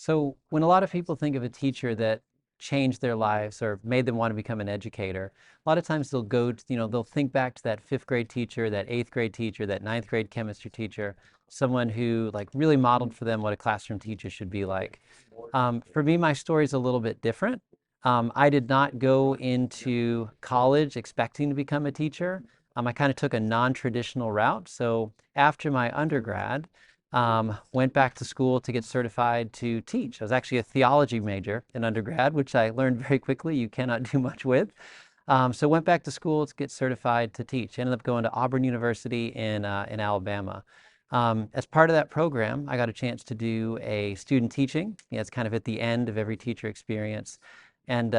So when a lot of people think of a teacher that changed their lives or made them want to become an educator, a lot of times they'll go to, they'll think back to that fifth grade teacher, that eighth grade teacher, that ninth grade chemistry teacher, someone who like really modeled for them what a classroom teacher should be like. For me, my story is a little bit different. I did not go into college expecting to become a teacher. I kind of took a non-traditional route. So after my undergrad, went back to school to get certified to teach. I was actually a theology major in undergrad, which I learned very quickly you cannot do much with. So went back to school to get certified to teach. Ended up going to Auburn University in Alabama. As part of that program, I got a chance to do a student teaching. It's kind of at the end of every teacher experience. And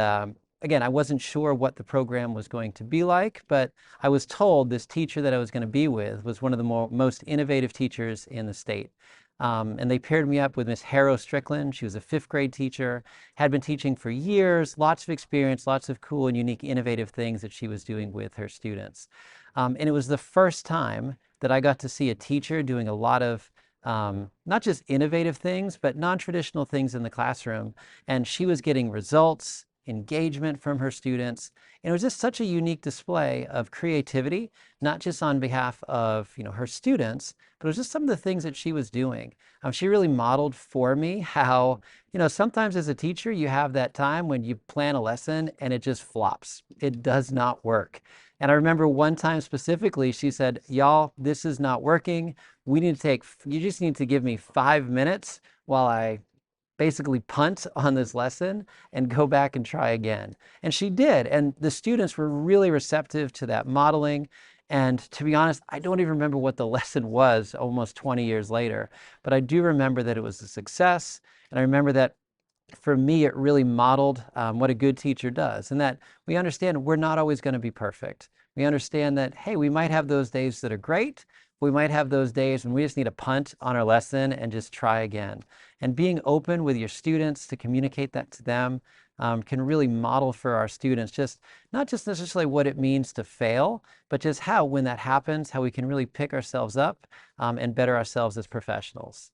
again, I wasn't sure what the program was going to be like, but I was told this teacher that I was going to be with was one of the most innovative teachers in the state. And they paired me up with Miss Harrow Strickland. She was a fifth grade teacher, had been teaching for years, lots of experience, lots of cool and unique, innovative things that she was doing with her students. And it was the first time that I got to see a teacher doing a lot of not just innovative things, but non-traditional things in the classroom. And she was getting results, engagement from her students. And it was just such a unique display of creativity, not just on behalf of her students, but it was just some of the things that she was doing. She really modeled for me how, sometimes as a teacher, you have that time when you plan a lesson and it just flops. It does not work. And I remember one time specifically, she said, y'all, this is not working. You just need to give me 5 minutes while I basically punt on this lesson and go back and try again. And she did. And the students were really receptive to that modeling. And to be honest, I don't even remember what the lesson was almost 20 years later, but I do remember that it was a success. And I remember that for me, it really modeled what a good teacher does, and that we understand we're not always going to be perfect. We understand that, hey, we might have those days that are great. We might have those days when we just need a punt on our lesson and just try again. And being open with your students to communicate that to them can really model for our students just not just necessarily what it means to fail, but just how, when that happens, how we can really pick ourselves up and better ourselves as professionals.